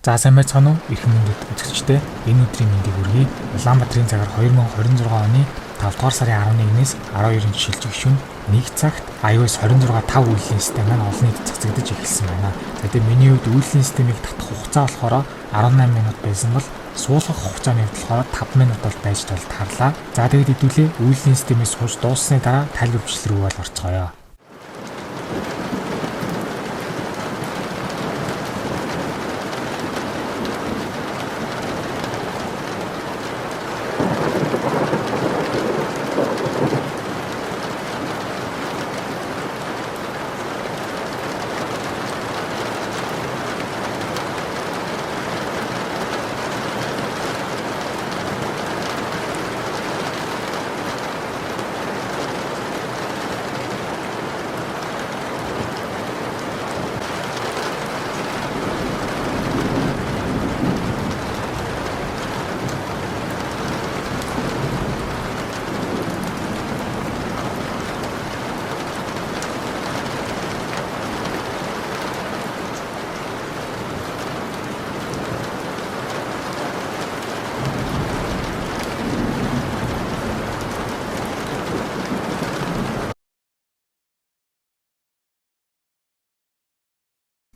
За сайн байцгаана уу? Эрхэм мөндөд үзэгчдээ энэ өдрийн мэндийг хүргэе. Улаанбаатарын цагаар 2026 оны 5 дугаар сарын 11-ээс 12-нд шилжих шөнө 1 цагт iOS 26.5 үйлдвэрлэлийн систем маань олон нийтэд цацагдаж эхэлсэн байна. За тэгээд миний хувьд үйлдвэрлэлийн системийг татах хугацаа болохоор 18 минут байсан бол суулгах хугацааны хувьд болохоор 5 минут бол байж тарлаа. За тэгээд хэдүүлээ үйлдвэрлэлийн системийг сууж дууссаны дараа тайлбарчлал рүү бол орцгоё.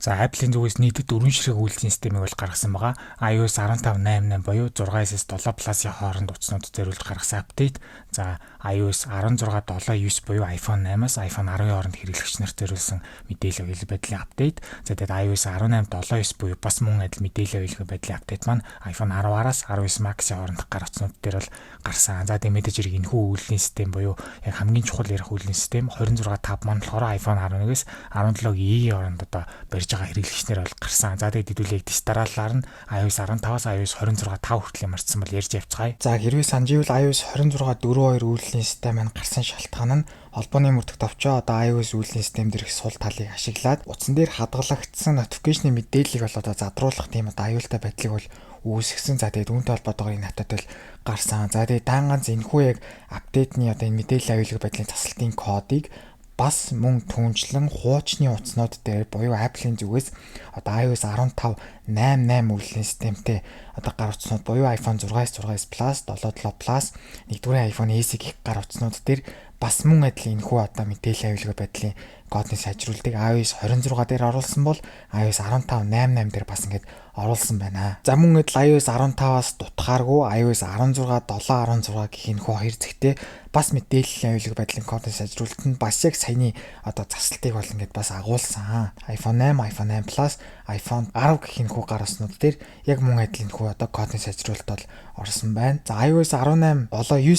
За Apple-ийн зүгээс нийтэд 4 ширхэг үйлдвэрлэлийн системийг бол гаргасан байгаа. iOS 15.8 буюу 6-с 7 Plus-ийн хооронд утаснууд зориулж гаргасан апдейт. За iOS 16.7.9 буюу iPhone 8-аас iPhone 10-ийн хооронд хэрэглэгч нарт зориулсан мэдээлэл авъялах байдлын апдейт. За тэгээд iOS 18.7.9 буюу бас мөн адил мэдээлэл авъялах байдлын апдейт маань iPhone 10-аас 19 Max-ийн хооронд гарах утаснууд дээр бол гарсан. За тэгээд мэдээж хэрэг энэхүү үйлдвэрлэлийн систем буюу яг хамгийн чухал ярих үйлдвэрлэлийн систем 26.5 маань болохоор iPhone 11-ээс 17E-ийн хооронд одоо барьж байгаа хэрэглэгчнэр бол гарсан. За тэгээд хэдүүлээ тест дараалалаар нь iOS 15-аас iOS 26.5 хүртэл марцсан бол ярьж явцгаая. За хэрвээ санаж ивэл iOS 26.4.2 үйлдвэрлэлийн систем маань гарсан шалтгаан нь холбооны мөрдөх товчоо одоо iOS үйлдвэрлэлийн систем дээрх сул талыг ашиглаад утсан дээр хадгалагдсан notification мэдээллийг бол одоо задруулах тийм одоо аюултай байдлыг бол үүсгэсэн. За тэгээд үүнтэй холбоотойгоор энэ хатад бол гарсан. За тэгээд дан ганц энэхүү яг апдейтны одоо энэ мэдээлэл аюулгүй байдлын засалтын кодыг бас мөн түнчлэн хуучны утаснууд дээр буюу Apple-ийн зүгээс одоо iOS 15.8 үйлдвэрлэлийн системтэй одоо гар утаснууд буюу iPhone 6s 6s Plus 7 Plus нэгдүгээр iPhone SE гэх гар утаснууд дээр бас мөн адил энэхүү одоо мэдээлэл аюулгүй байдлын кодны сайжруулалтыг iOS 26 дээр оруулсан бол iOS 15.8 дээр бас ингээд оруулсан байна. За мөн адил iOS 15-аас дутхааргүй iOS 16.7.16 гэх энэхүү хоёр зэгтээ бас мэдээллийн аюулгүй байдлын кодны сайжруулалт нь бас яг саяны одоо засалтыг бол ингээд бас агуулсан. iPhone 8, iPhone 8 Plus, iPhone 10 гэх энэхүү гар утаснууд дээр яг мөн адил энэхүү одоо кодны сайжруулалт бол орсон байна. За iOS 18.7.9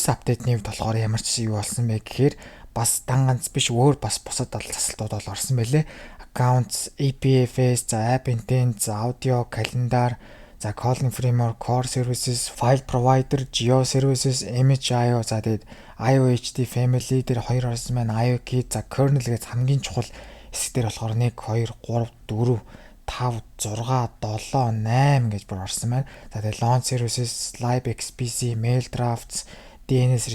апдейтны хувьд болохоор ямар ч юу болсон бэ гэхээр бас дан ганц биш өөр бас бусад засалтууд бол орсон байлээ. Accounts, APFS, App Intents, Audio, Calendar, за Calling Framework, Core Services, File Provider, Geo Services, Image.io, за тэгээд IOHD Family дээр 2 орсон байна. IOKit, за Kernel гэж хамгийн чухал хэсэг дээр болохоор 1, 2, 3, 4, 5, 6, 7, 8 гэж бүр орсон байна. За тэгээд Launch Services, Live XPC, Mail Drafts, DNS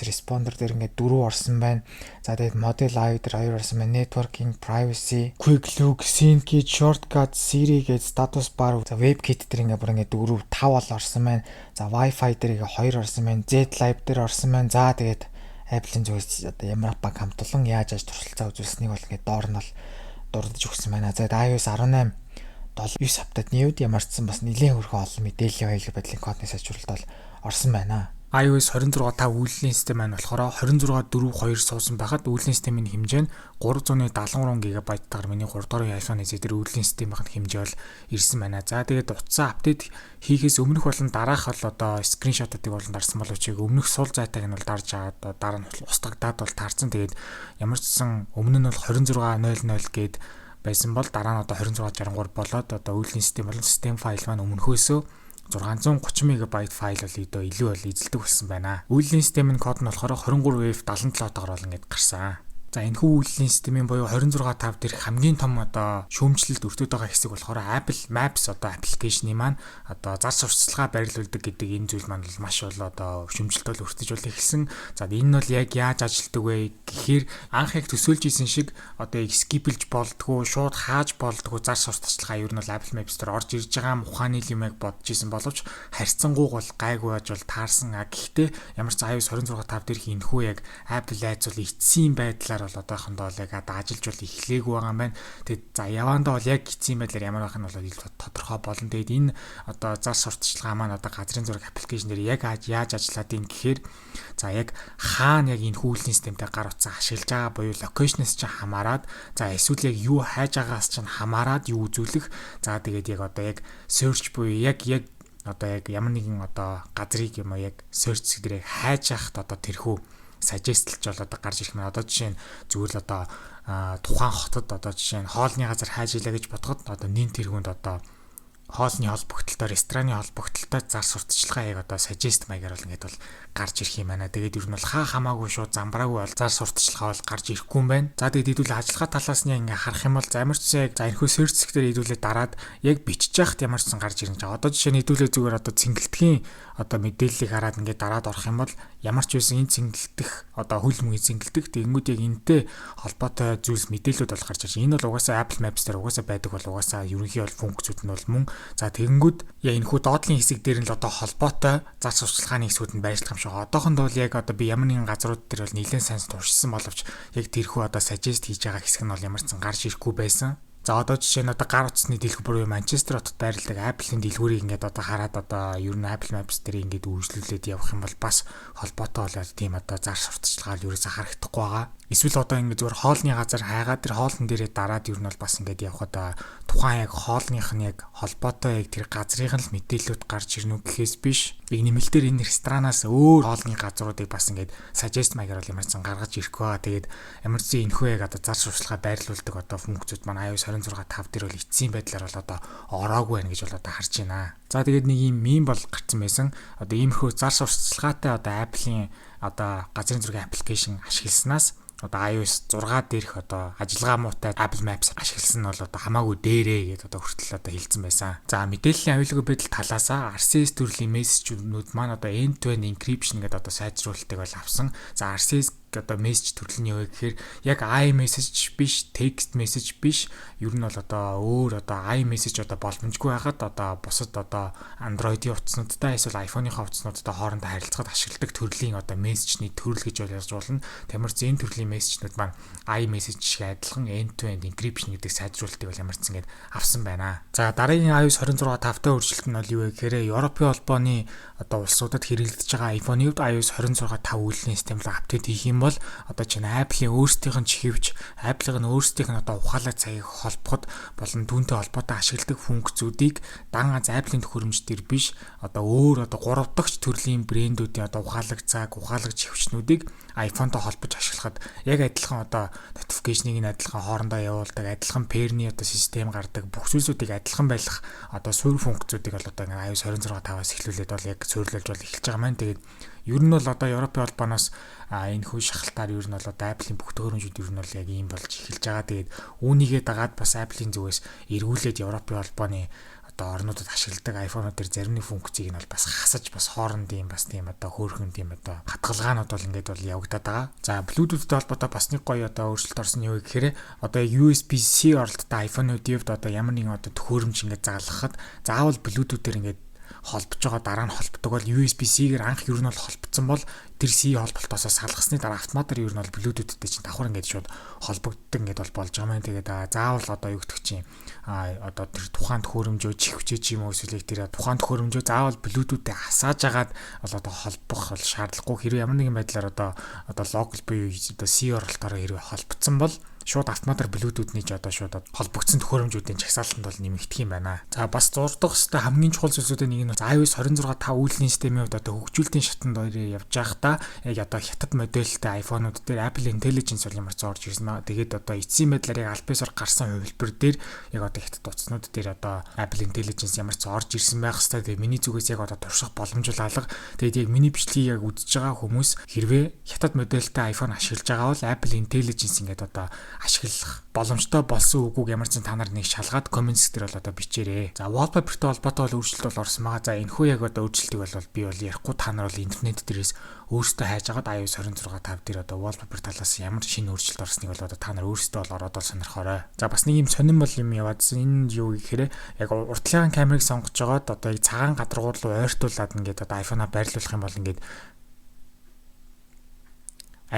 Responder дээр ингээд 4 орсон байна. За тэгээд Model I дээр 2 орсон байна. Networking, Privacy, Quick Look, Sync, Shortcut, Siri гэж Status Bar, за WebKit дээр ингээд бүр ингээд 4, 5 бол орсон байна. За Wi-Fi дээр 2 орсон байна. Z-Live дээр орсон байна. За тэгээд Apple-ийн зүгээс одоо ямар баг хамтлан яаж туршилцаа үзүүлсэнийг бол ингээд доор нь бол дурдж өгсөн байна. За iOS 18.7.9 апдейтны үед ямарчсан бас нэлээд хөрхөн олон мэдээллийн аюулгүй байдлын кодны сайжруулалт бол орсон байна. iOS 26.5 үйлдвэрлэлийн систем маань болохоор 26.4.2 суусан байхад үйлдвэрлэлийн системийн хэмжээ нь 373 GB-таар миний 3 дугаар iPhone SE дээр үйлдвэрлэлийн системийн хэмжээ бол ирсэн байна. За тэгээд утсан апдейт хийхээс өмнөх болон дараах бол одоо скриншотуудыг болон дарсан боловч өмнөх сул зайтайг нь бол дарж аваад дараа нь устгагдаад бол таарсан. Тэгээд ямар ч гэсэн өмнө нь бол 26.00 гээд байсан бол дараа нь одоо 26.63 болоод одоо үйлдвэрлэлийн систем болон систем файл маань өмнөхөөсөө 630 MB файл бол илүү бол эзэлдэг болсон байна. Үйлдвэрлэлийн системийн код нь болохоор 23F77-тойгоор бол ингээд гарсан. За энэхүү үйлдвэрлэлийн системийн буюу 26/5 дээрх хамгийн том одоо шүүмжлэлд өртөд байгаа хэсэг болохоор Apple Maps одоо аппликейшны маань одоо зар сурталчилгаа байрлуулдаг гэдэг энэ зүйл маань бол маш бол одоо шүүмжлэлт бол өртөж бол эхэлсэн. За энэ нь бол яг яаж ажилтдаг вэ гэхээр анх яг төсөөлж исэн шиг одоо скипэлж болдгоо, шууд хааж болдгоо зар сурталчилгаа ер нь бол Apple Maps дээр орж ирж байгаа ухааны юм яг бодож исэн боловч харьцангуйг бол гайгүй байж бол таарсан. Гэхдээ ямар ч iOS 26/5 дээрх энэхүү яг Apple айц бол эцсийн байдлаар бол одоохондоо л яг ажиллаж бол эхлэегүй байгаа юм байна. Тэгээд за явандаа бол яг эцсийн байдлаар ямар байх нь бол тодорхой болно. Тэгээд энэ одоо зар сурталчилгаа маань одоо газрын зураг аппликейшн дээр яг яаж ажиллаад ийн гэхээр за яг хаана яг энэ үйлдвэрлэлийн системтэй гар утсаа ашиглаж байгаа буюу локейшнээс чинь хамаарад за эсвэл яг юу хайж байгаас чинь хамаарад юу үзүүлэх. За тэгээд яг одоо яг search буюу яг одоо яг ямар нэгэн одоо газрыг юм яг search дээр хайж яхад одоо тэрхүү suggest-лж бол одоо гарч ирэх маань одоо жишээ нь зүгээр л одоо тухайн хотод одоо жишээ нь хоолны газар хайж илаа гэж бодоход одоо нэн тэргуунд одоо хоолны холбогдлолтой, рестораны холбогдлолтой зар сурталчилгаа яг одоо suggest маягаар бол ингээд бол гарч ирэх юм байна. Тэгээд ер нь бол хамаагүй шууд замбраагүй бол зар сурталчилгаа бол гарч ирэхгүй юм байна. За тэгээд хэдүүл ажиллагаа талаас нь ингээ харах юм бол за ямар ч яг за энэхүү search дээр хэдүүлээ дараад яг бичиж яхад ямар ч сан гарч ирнэ. Одоо жишээ нь хэдүүлээ зүгээр одоо цэнгэлтгэхийн одоо мэдээллийг хараад ингээ дараад орох юм бол ямар ч байсан энэ цэнгэлдэх одоо хөл мөгийн цэнгэлдэх тэгэнгүүт яг энэтэй холбоотой зүйлс мэдээлэлүүд бол гарч ирж. Энэ бол угаасаа Apple Maps дээр угаасаа байдаг бол угаасаа ерөнхий бол функцүүд нь бол мөн. За тэгэнгүүт яг энэхүү доотлын хэсэг дээр нь л одоо холбоотой зар сурталчилгааны хэсгүүд нь байрлах юм шиг. Одоохондоо бол яг одоо би ямар нэгэн газрууд дээр бол нэлээд сайн туршсан боловч яг тэрхүү одоо suggest хийж байгаа хэсэг нь бол ямар ч сан гарч ирэхгүй байсан. За одоо жишээ нь одоо гар утасны дэлгүүр буюу Манчестер хотод байрладаг Apple-ийн дэлгүүрийг ингээд одоо хараад одоо ер нь Apple Maps дээр ингээд үргэлжлүүлээд явах юм бол бас холбоотой болоод тийм одоо зар сурталчилгаа ерөөсө харагдахгүй байгаа. Эсвэл одоо ингээд зүгээр хоолны газар хайгаад тэр хоолн дээрээ дараад ер нь бол бас ингээд явхад тухайн яг хоолных нь яг холбоотой яг тэр газрын л мэдээлэлүүд гарч ирнэ үү гэхээс биш. Яг нэмэлтээр энэ ресторанаас өөр хоолны газруудыг бас ингээд suggest маягаар бол ямар ч сан гаргаж ирэхгүй байгаа. Тэгээд ямар ч зэн энэхүү яг одоо зар сурталчилгаа байрлуулдаг одоо функцүүд маань iOS 26/5 дээр бол эцсийн байдлаар бол одоо ороогүй байна гэж бол одоо харж байна. За тэгээд нэг юм мем бол гарсан байсан. Одоо иймэрхүү зар сурталчилгаатай одоо Apple-ийн одоо газрын зургийн аппликейшн ашигласнаас одоо iOS 6 дээрх одоо ажиллагаа муутай Apple Maps ашигласан нь бол одоо хамаагүй дээрээ гэдээ одоо хүртэл одоо хэлсэн байсан. За мэдээллийн аюулгүй байдал талаасаа RCS төрлийн мессежнүүд маань одоо end-to-end encryption гэдэг одоо сайжруулалтыг бол авсан. За RCS одоо мессеж төрөл нь юу вэ гэхээр яг iMessage биш, text message биш. Ер нь бол одоо өөр одоо iMessage одоо боломжгүй байхад одоо бусад одоо Android-ийн утаснуудтай эсвэл iPhone-ийнхаа утаснуудтай хоорондоо харилцахад ашигладаг төрлийн одоо мессежний төрөл гэж бол ярьж болно. Тамирч энэ төрлийн мессежнүүд маань iMessage шиг адилхан end-to-end encryption гэдэг сайжруулалтыг бол ямар ч ингэж авсан байна. За дараагийн iOS 26/5-тай өөрчлөлт нь бол юу вэ гэхээр Европын холбооны одоо улсуудад хэрэглэгдэж байгаа iPhone-ийн хувьд iOS 26/5 үйлдвэрлэлийн систем рүү апдейт хийх юм бол одоо чинь Apple-ийн өөрсдийнх нь чихвч, Apple-ийн өөрсдийнх нь одоо ухаалаг цагийг холбоход болон түүнтэй холбоотой ашигладаг функцүүдийг дан ганц Apple-ийн төхөөрөмж төр биш одоо өөр одоо 3 дахь төрлийн брэндүүдийн одоо ухаалаг цаг, ухаалаг чихвчнүүдийг iPhone-той холбож ашиглахад яг адилхан одоо notification-ыг нь адилхан хоорондоо явуулдаг, адилхан pair-ний одоо систем гардаг, бүх зүйлсүүдийг адилхан байлгах одоо суурь функцүүдийг бол одоо iOS 26/5-аас эхлүүлээд бол яг суйрлуулж бол эхэлж байгаа маань. Тэгээд ер нь бол одоо Европын холбооноос энэ хүү шахалтаар ер нь бол одоо Apple-ийн бүх төхөөрөмжүүд ер нь бол яг ийм болж эхэлж байгаа. Тэгээд үүнийгээ дагаад бас Apple-ийн зүгээс эргүүлээд Европын холбооны одоо орнуудад ашигладаг iPhone-ууд дээр зарим нэг функцийг нь бол бас хасаж бас хоорондын бас тийм одоо хөөрхөн тийм одоо хадгалгаанууд бол ингээд бол явагдаад байгаа. За Bluetooth-тэй холбоотой бас нэг гоё одоо өөрчлөлт орсон юу гэхээр одоо USB-C оролттой iPhone-уудын хувьд одоо ямар нэгэн одоо төхөөрөмж ингээд заалгахад заавал Bluetooth-ээр ингээд холбож байгаа дараа нь холбдог бол USB-C-гээр анх ер нь бол холбогдсон бол тэр C холболтоосоо салгасны дараа автоматар ер нь бол Bluetooth-тэй чинь давхар ингээд шууд холбогддог ингээд бол болж байгаа юм. Тэгээд заавал одоо юу гэдэг чинь одоо тэр тухайн төхөөрөмжөө чихвчээ ч юм уу эсвэл тэр тухайн төхөөрөмжөө заавал Bluetooth-тэй хасааж агаад бол одоо холбох бол шаардлагагүй. Хэрвээ ямар нэгэн байдлаар одоо local буюу одоо C оролтоороо хэрвээ холбогдсон бол шууд автоматар Bluetooth нээж одоо шууд холбогдсон төхөөрөмжүүдийн чагсаалтанд бол нэмэгдэх юм байна. За бас зурдах хэвээр хамгийн чухал зүйлсүүдийн нэг нь iOS 26 5 үйлдвэрлэлийн системийн хувьд одоо хөгжүүлэлтийн шатанд явж байхдаа яг одоо хятад модельтэй iPhone-ууд дээр Apple Intelligence бол ямар ч орж ирсэн ба тэгээд одоо эцсийн байдлаар яг альбасаар гарсан хувилбар дээр яг одоо хятад утаснууд дээр одоо Apple Intelligence ямар ч орж ирсэн байх хэвээр. Тэгээд миний зүгээс яг одоо турших боломжтой алга. Тэгээд яг миний бичлэгийг яг үзэж байгаа хүмүүс хэрвээ хятад модельтэй iPhone ашиглаж байгаа бол Apple Intelligence ингээд одоо ашиглах боломжтой болсон үгүйг ямар ч та нар нэг шалгаад comments дээр бол одоо бичээрэй. За wallpaper-тэй холбоотой бол өөрчлөлт бол орсон байгаа. За энэхүү яг одоо өөрчлөлтийг бол би бол ярихгүй та нар бол интернет дээрээс өөрсдөө хайж агаад iOS 26.5 дээр одоо wallpaper талаас ямар шинэ өөрчлөлт орсныг бол одоо та нар өөрсдөө бол ороод сонирхоорой. За бас нэг юм сонирмол юм яваадсан. Энэ юу гэхээр яг уртлагын камерыг сонгож жагаад одоо яг цагаан гадаргуур руу ойртуулад ингээд одоо iPhone-а байрлуулах юм бол ингээд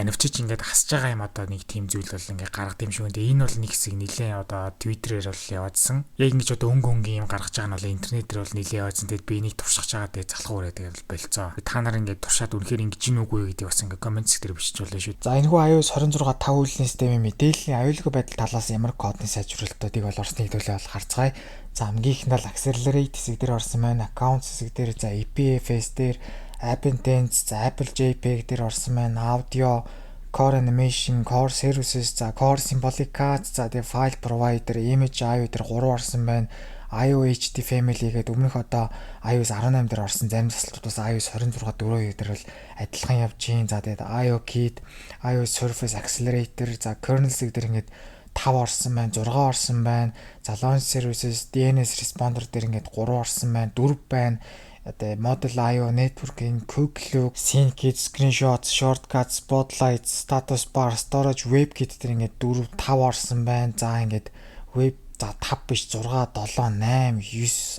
навчиж ингээд хасж байгаа юм одоо нэг тийм зүйл бол ингээд гаргад юм шиг. Энэ бол нэг хэсэг нилээн одоо Twitter-ээр бол яваадсан. Яг ингэж одоо өнгө юм гаргаж байгаа нь бол интернетээр бол нилээн яваадсан. Тэгэд би энийг туршиж байгаа дээ залхуу өрөө тэгээд болцоо. Та нар ингээд туршаад үнэхээр ингэж гин үгүй гэдэг бас ингээд comments дээр бичиж болно шүү. За энэхүү iOS 26 5 үйлдвэрлэлийн системийн мэдээллийн аюулгүй байдал талаас ямар кодны сайжруулалтуудыг бол орсныг төлөө бол харцгаая. За хамгийн ихэнд бол accelerate хэсэг дээр орсон байна. Accounts хэсэг дээр, за IPFS дээр, App Intents, за Apple JPEG дээр орсон байна. Audio, Core Animation, Core Services, за Core Symbolic Cards, за тэгээ File Provider, Image IO дээр 3 орсон байна. IOHD Family гэдэг өмнөх одоо iOS 18 дээр орсон зарим засалтуудаас iOS 26 4 дээр бол адилхан явж гин. За тэгээд IOKit, iOS Surface Accelerator, за Kernel хэсэг дээр ингээд 5 орсон байна, 6 орсон байна. За Launch Services, DNS Responder дээр ингээд 3 орсон байна, 4 байна. Одоо Model I/O, Networking, Quick Look, SyncKit, Screenshots, Shortcuts, Spotlight, Status Bar, Storage, WebKit дээр ингээд 4 5 орсон байна. За ингээд Web за 5 биш 6 7 8 9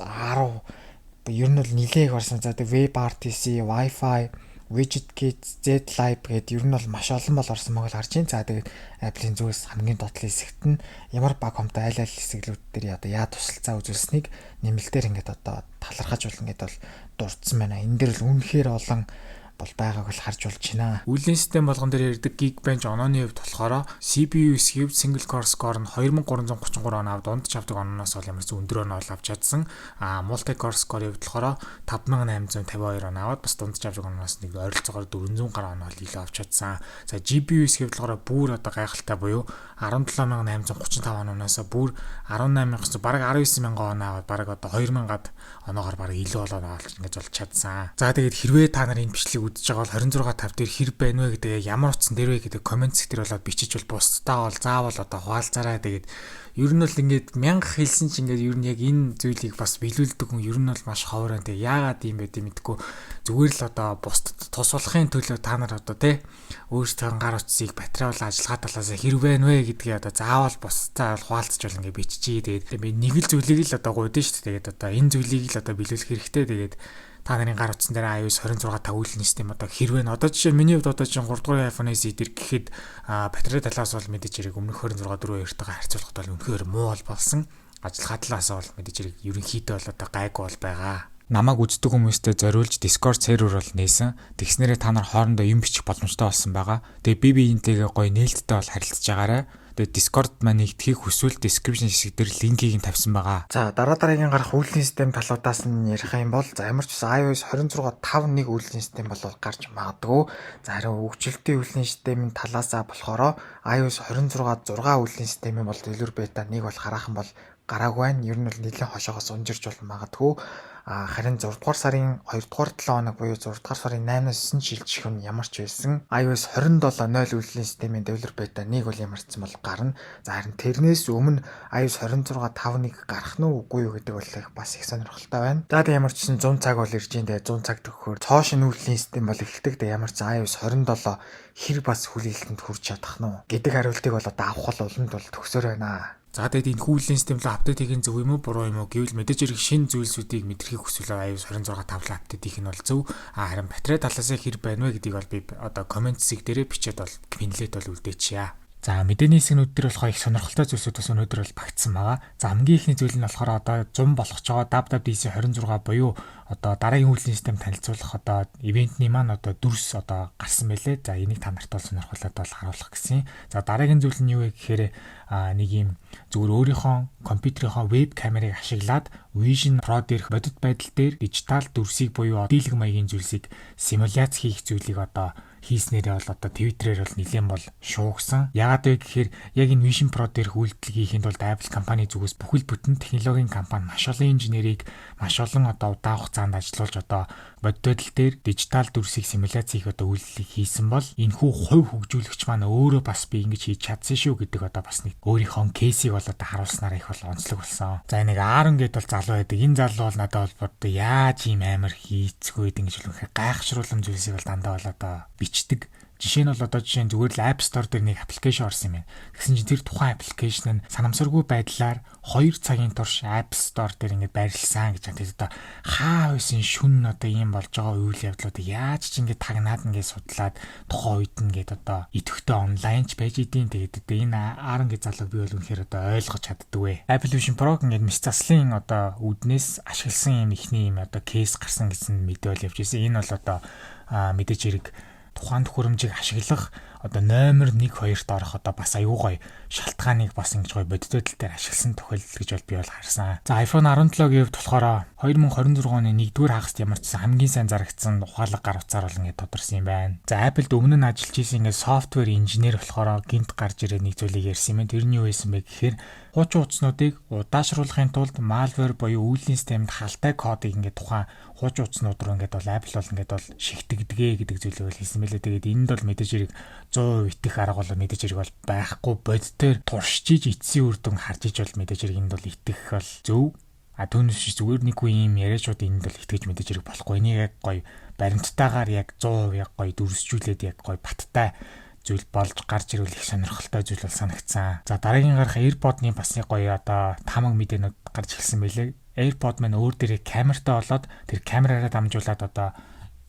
10 ер нь бол нилээх орсон. За тэгээ WebRTC, Wi-Fi, WidgetKit, ZLive гэдэг ер нь бол маш олон бол орсон мөн харж байна. За тэгээд Apple-ийн зүгээс хамгийн доотлын хэсэгт нь ямар баг хомтой айл хэсэглүүд дээр одоо яа тусалцаа үзүүлсэнийг нэмэлтээр ингээд одоо талархаж бол ингээд бол дурдсан байна. Энэ дээр л үнэхээр олон бол байгааг л харж болж байна. Үйлдвэрлэлийн систем болгон дээр ирдэг Geekbench онооны хувьд болохоор CPU SKU single core score нь 2333 оноо авд дунд авдаг ононоос бол ямар ч өндөр оноо авч чадсан. Multi core score-ийн хувьд болохоор 5852 оноо аваад бас дунд авдаг ононоос нэг ойролцоогоор 400 гаруй оноо илүү авч чадсан. За GPU SKU болохоор бүр одоо гайхалтай буюу 17835 ононоос бүр 18900 бараг 19000 оноо аваад бараг одоо 2000-ад оноогоор бараг илүү болоод ингэж болж чадсан. За тэгээд хэрвээ та нар энэ бичлэг үзэж байгаа бол 26.5 дээр хэр байна вэ гэдэг ямар утсан дээр вэ гэдэг комент сектор болоод бичиж бол бусдаа бол заавал одоо хуваалцаарай. Тэгээд ер нь бол ингээд 1000 хэлсэн ч ингээд ер нь яг энэ зүйлийг бас биелүүлдэг хүн ер нь бол маш ховор байна. Тэгээд яагаад юм бэ гэдэг мэдгүй зүгээр л одоо бусдад тус болохын төлөө та нар одоо тий өөрсдөө гар утсыг батарей бол ажиллагаа талаас хэр байна вэ гэдгийг одоо заавал бусдаа бол хуваалцаж бол ингээд биччихье. Тэгээд би нэг л зүйлийг л одоо гуйдэн шүү дээ. Тэгээд одоо энэ зүйлийг л одоо биелүүлэх хэрэгтэй. Тэгээд та нарын гар утсан дээр iOS 26 5 үйлдвэрлэлийн систем одоо хэрвээ одоо жишээ миний хувьд одоо чинь 3 дугаар iPhone SE дээр гэхэд батарей талаас бол мэдээж хэрэг өмнөх 26 4 2-тойгоо харьцуулахад бол үнэхээр муу болсон. Ажиллагаа талаас бол мэдээж хэрэг ерөнхийдөө бол одоо гайгүй бол байгаа. Намайг үздэг хүмүүстээ зориулж Discord сервер бол нээсэн. Тэгснээрээ та нар хоорондоо юм бичих боломжтой болсон байгаа. Тэгээ би биентэйгээ гоё нээлттэй бол харилцаж байгаарай. Тэгээд Discord маань нэгтгэхийг хүсвэл description хэсэг дээр линкийг нь тавьсан байгаа. За дараагийн гарах үйлдвэрлэлийн систем талуудаас нь ярих юм бол за ямар ч байсан iOS 26 5.1 үйлдвэрлэлийн систем бол гарч магадгүй. За харин хөгжилтийн үйлдвэрлэлийн системийн талаасаа болохоор iOS 26 6 үйлдвэрлэлийн системийн бол дэлгүр бета 1 бол хараахан бол гараагүй байна. Ер нь бол нэлээд хошоогоос унжирч бол магадгүй. Харин 6 дугаар сарын 2 дугаар 7 хоног буюу 6 дугаар сарын 8-наас 9 шилжих нь ямар ч байсан iOS 27.0 үйлдвэрлэлийн системийн developer beta 1 бол ямарчсан бол гарна. За харин тэрнээс өмнө iOS 26 5.1 гарах нь үгүй юу гэдэг бол бас их сонирхолтой байна. За ямар ч гэсэн 100 цаг бол ирж байна. 100 цаг төгөхөөр цоо шинэ үйлдвэрлэлийн систем бол эхэлдэг. Ямар ч iOS 27 хэр бас хүлээлтэнд хүрч чадах нь гэдэг хариултыг бол одоо авах бол уланд бол төгсөөр байна. За тэгээд энэ үйлдвэрлэлийн системлөө апдейт хийх нь зөв юм уу буруу юм уу гэвэл мэдээж хэрэг шинэ зүйлсүүдийг мэдрэх хүсвэл iOS 26 5 апдейт хийх нь бол зөв. Харин батарей талаас хэр байна вэ гэдгийг бол би одоо комент хэсэг дээрээ бичээд бол пинлээд бол үлдээчихье. За мэдээний хэсгнүүд дээр болохоор их сонирхолтой зүйлсүүд бас өнөөдөр бол багтсан байгаа. За хамгийн ихний зүйл нь болохоор одоо 100 болох ч байгаа WWDC 26 буюу одоо дараагийн үйлдвэрлэлийн систем танилцуулах одоо ивентний маань одоо дүрс одоо гарсан байлээ. За энийг та нарт бол сонирхолтой бол харуулах гэсэн. За дараагийн зүйл нь юу вэ гэхээр нэг юм зүгээр өөрийнхөө компьютерийнхоо веб камерыг ашиглаад Vision Pro дээрх бодит байдал дээр дижитал дүрсийг буюу дийлэг маягийн зүйлсийг симуляц хийх зүйлийг одоо хийснээрээ бол одоо Twitter-ээр бол нэлээд бол шуугсан. Яагаад вэ гэхээр яг энэ Vision Pro дээрх үйлдэл хийхэд бол Apple компани зүгээс бүхэл бүтэн технологийн компани маш олон инженерийг маш олон одоо удаан хугацаанд ажиллуулж одоо бодит байдал дээр дижитал дүрсийг симуляц хийх одоо үйлдэлийг хийсэн бол энэхүү хувь хөгжүүлэгч маань өөрөө бас би ингэж хийж чадсан шүү гэдэг одоо бас нэг өөрийнхөө кейсийг бол одоо харуулснаар их бол онцлог болсон. За нэг Аарон гэдэг бол залуу байдаг. Энэ залуу бол надад бол бодоо яаж ийм амар хийцгүй гэдэг ингэж л гайхшруулсан зүйлсийг бол дандаа бол одоо бичдэг. Жишээ нь бол одоо зүгээр л App Store дээр нэг аппликейшн орсон юм байна. Тэгсэн чинь тэр тухайн аппликейшн нь санамсаргүй байдлаар 2 цагийн турш App Store дээр ингээд байрлсан гэж байна. Одоо хаа байсан шүн одоо ийм болж байгаа үйл явдлууд яаж ч ингээд тагнаад ингээд судлаад тухайн үед ингээд одоо идэвхтэй онлайнч байж идэв. Тэгээд одоо энэ Аарон гэж залууг би бол үнэхээр одоо ойлгож чаддаг вэ. Apple Vision Pro ингээд мэс заслын одоо үүднээс ашигласан юм ихний юм одоо кейс гарсан гэсэн мэдээлэл явж ирсэн. Энэ бол одоо мэдээж хэрэг тухайн төхөөрөмжийг ашиглах одоо номер 1 2-т орох одоо бас аюу гой шалтгааныг бас ингэж гой бодит байдал дээр ашигласан тохиолдол гэж бол би бол харсан. За iPhone 17-гийн хувьд болохоор 2026 оны 1-р хагас ямар ч хамгийн сайн зарагдсан ухаалаг гар утсаар бол ингэ тодорсон юм байна. За Apple-д өмнө нь ажиллаж исэн ингэ софтвер инженер болохоор гинт гарч ирээд нэг зүйлийг ярьсан юм. Тэр нь юу байсан бэ гэхээр хуучин утаснуудыг удаашруулахын тулд malware буюу үйлдвэрлэлийн системд халтай кодыг ингээд тухайн хуучин утаснууд руу ингээд бол Apple бол ингээд бол шигтэгдэгэ гэдэг зүйлийг бол хийсэн мэлээ. Тэгээд энд бол мэдээж хэрэг 100% итгэх арга бол мэдээж хэрэг бол байхгүй бодитоор туршиж эцсийн үр дүн харж иж бол мэдээж хэрэг энд бол итгэх бол зөв. Түүнээс зүгээр нэггүй юм яриачуд энд бол итгэж мэдээж хэрэг болохгүй. Энийг яг гоё баримттайгаар яг 100% яг гоё дүрсжүүлээд яг гоё баттай зүйл болж гарч ирвэл их сонирхолтой зүйл бол санагдсан. За дараагийн гарах AirPod-ны бас нэг гоё одоо тамаг мэдээнүүд гарч ирсэн байлээ. AirPod маань өөр дээрээ камертай болоод тэр камераараа дамжуулаад одоо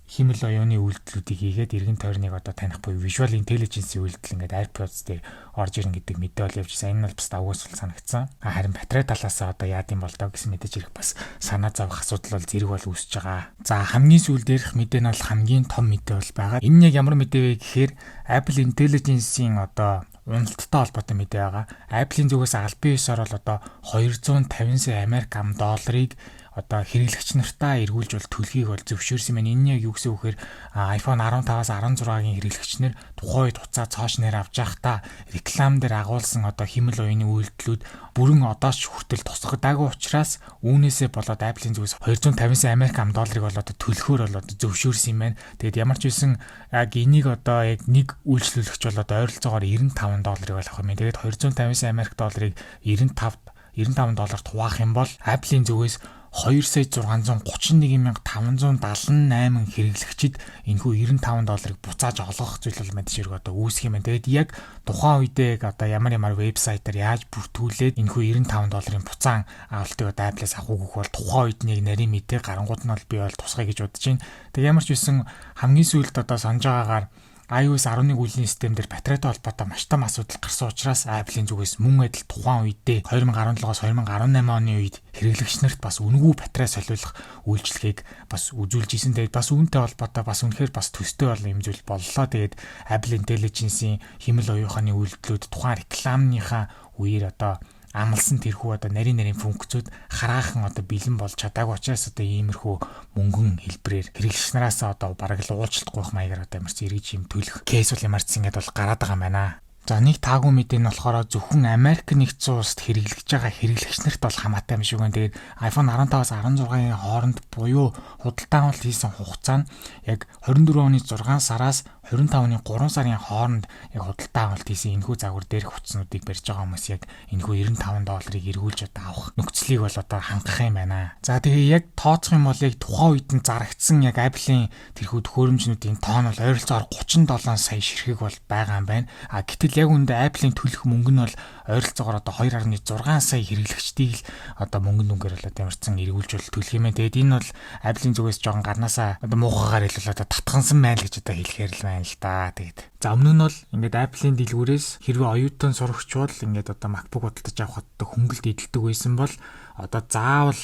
химэл оюуны үйлдэлүүдийг хийгээд эргэн тойрныг одоо таних буюу visual intelligence-ийн үйлдэл ингээд AirPods дээр орж ирнэ гэдэг мэдээлэл явж байсан. Энэ бол бас давгүйс санагдсан. Харин батарей талаас одоо яад юм бол доо гэсэн мэдээж ирэх бас санаа зовох асуудал бол зэрэг бол үүсэж байгаа. За хамгийн сүүл дээрх мэдээ нь бол хамгийн том мэдээ бол байгаа. Энэ яг ямар мэдээ вэ гэхээр Apple Intelligence-ийн одоо уналттай холбоотой мэдээ байгаа. Apple-ийн зүгээс албан ёсоор бол одоо 250 сая Америк ам долларыг одоо хэрэглэгч нартаа эргүүлж бол төлхийг бол зөвшөөрсөн байна. Энэ яг юу гэсэн үг вэ? iPhone 15-аас 16-гийн хэрэглэгчнэр тухайн үед хуцаа цоош нэр авч явахдаа реклам дээр агуулсан одоо химэл оюуны үйлдэлүүд бүрэн одооч хүртэл тусгадаагүй учраас үүнээсээ болоод Apple-ийн зүгээс 250 сая Америк ам долларыг бол одоо төлөхөөр бол одоо зөвшөөрсөн юм байна. Тэгэд ямар ч байсан яг энийг одоо яг нэг үйлчлүүлэгч бол одоо ойролцоогоор $95 бол авах юм. Тэгээд 250 сая Америк долларыг $95 хуваах юм бол Apple-ийн зүгээс 2,631,578 хэрэглэгчид энэхүү $95 буцааж олгох зүйл бол мэдээж хэрэг одоо үүсэх юм байна. Тэгээд яг тухайн үедээ одоо ямар вебсайтаар яаж бүртгүүлээд энэхүү $95 буцаан авалтыг одоо Apple-аас авах үгөх бол тухайн үед нэг нарийн мэдээ гарангууд нь бол би бол тусгай гэж бодож байна. Тэгээд ямар ч байсан хамгийн сүүлд одоо санаж байгаагаар iOS 11 үйлдвэрлэлийн систем дээр батарейтай холбоотой маш том асуудал гарсан учраас Apple-ийн зүгээс мөн адил тухайн үедээ 2017-оос 2018 оны үед хэрэглэгч нарт бас үнэгүй батарей солиулах үйлчилгээг бас үзүүлж исэн. Тэгээд бас үүнтэй холбоотой бас үнэхээр бас төстэй бол юм зүйл боллоо. Тэгээд Apple Intelligence-ийн химэл оюуханы үйлдэлүүд тухайн рекламныхаа үеэр одоо амлсан тэрхүү одоо нарийн функцүүд хараахан одоо бэлэн болж чадаагүй учраас одоо иймэрхүү мөнгөн хэлбэрээр хэрэглэгч нараас одоо бараг л уулзалтгүй байх маягаар одоо ямарч эргэж юм төлөх кейс бол ямарч ингэж бол гараад байгаа юм байна. За нэг таагүй мэдээ нь болохоор зөвхөн Америк нэгдсэн улсад хэрэглэж байгаа хэрэглэгч нарт бол хамаатай юм шиг байна. Тэгээд iPhone 15-аас 16-гийн хооронд буюу худалдан авалт хийсэн хугацаа нь яг 24 оны 6 сараас 25 оны 3 сарын хооронд яг худалдан авалт хийсэн энэхүү загвар дээрх утаснуудыг барьж байгаа хүмүүс яг энэхүү $95 эргүүлж одоо авах нөхцөлийг бол одоо хангах юм байна. За тэгээ яг тооцох юм бол яг тухайн үед нь зарагдсан яг Apple-ийн тэрхүү төхөөрөмжнүүдийн тоон бол ойролцоогоор 37 сая ширхэг бол байгаа юм байна. Гэтэл яг үндэ Apple-ийн төлөх мөнгө нь бол ойролцоогоор одоо 2.6 сая хэрэглэгчдийг л одоо мөнгөн дүнгээр бол ямарчсан эргүүлж бол төлөх юм байна. Тэгээд энэ бол Apple-ийн зүгээс жоохон гарнаасаа одоо муухагаар хэлвэл одоо татгансан байна л гэж одоо хэлэхээр л байна л да. Тэгээд за өмнө нь бол ингээд Apple-ийн дэлгүүрээс хэрвээ оюутан сурагч бол ингээд одоо MacBook худалдаж авах одоо хөнгөлт эдэлдэг байсан бол одоо заавал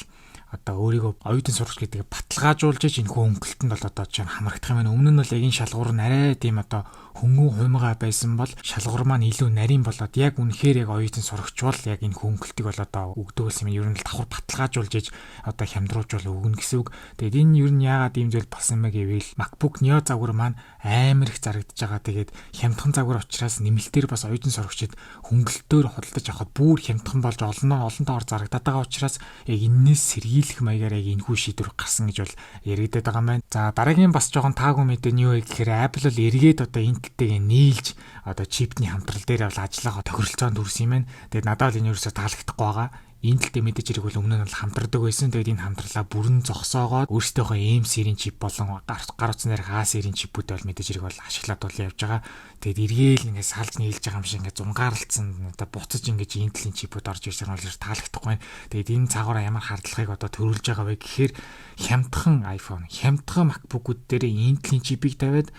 одоо өөрийгөө оюутан сурагч гэдгийг баталгаажуулж энэ хөнгөлтөнд бол одоо чинь хамрагдах юм байна. Өмнө нь бол яг энэ шалгуур нь арай тийм одоо хөнгөн хуймгаа байсан бол шалгуур маань илүү нарийн болоод яг үнэхээр яг оюутан сурагч бол яг энэ хөнгөлтийг бол одоо өгдөөлсөн юм. Ер нь л давхар баталгаажуулж иж одоо хямдруулж өгнө гэсэн үг. Тэгээд энэ ер нь яагаад ийм зүйл болсон бэ гэвэл MacBook Neo загвар маань амар их зарагдаж байгаа. Тэгээд хямдхан загвар учраас нэмэлтээр бас оюутан сурагчид хөнгөлтөөр худалдаж авахд бүр хямдхан болж олон тоогоор зарагдаад байгаа учраас яг энээс сэргийлэх маягаар яг энэхүү шийдвэр гарсан гэж бол яригдаад байгаа юм байна. За дараагийн бас жоохон таагүй мэдээ нь юу вэ гэхээр Apple бол эргээд одоо Intel-тэйгээ нийлж одоо чипний хамтрал дээр бол ажиллагаа тохиролцоонд хүрсэн юм байна. Тэгээд надад л энэ юусоо таалагдахгүй байгаа. Intel-тэй мэдээж хэрэг бол өмнө нь бол хамтардаг байсан. Тэгээд энэ хамтралаа бүрэн зогсоогоод өөрсдийнхөө M серийн чип болон гар утсан дээрх A серийн чипүүд бол мэдээж хэрэг бол ашиглаад бол явж байгаа. Тэгээд эргээл ингээд салж нийлж байгаа юм шиг ингээд зунгаарлцсан одоо буцаж ингээд Intel-ийн чипүүд орж ирж байгаа бол таалагдахгүй байна. Тэгээд энэ цагаараа ямар хардлагыг одоо төрүүлж байгаа вэ гэхээр хямдхан iPhone, хямдхан MacBook-ууд дээр Intel-ийн чипийг тавиад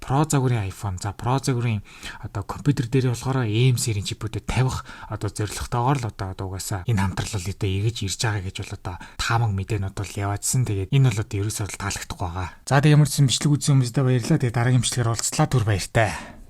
Pro загварын iPhone, за Pro загварын одоо компьютер дээр болохоор M серийн чипүүдэд тавих одоо зорилготойгоор л одоо угаасаа энэ хамтрал бол одоо эргэж ирж байгаа гэж бол одоо таамаг мэдээнүүд бол яваадсан. Тэгээд энэ бол одоо ерөөсөө таалагдахгүй байгаа. За тэг ямар ч юм бичлэг үзсэн хүмүүстээ баярлалаа. Тэгээд дараагийн бичлэгээр уулзлаа. Түр баяртай.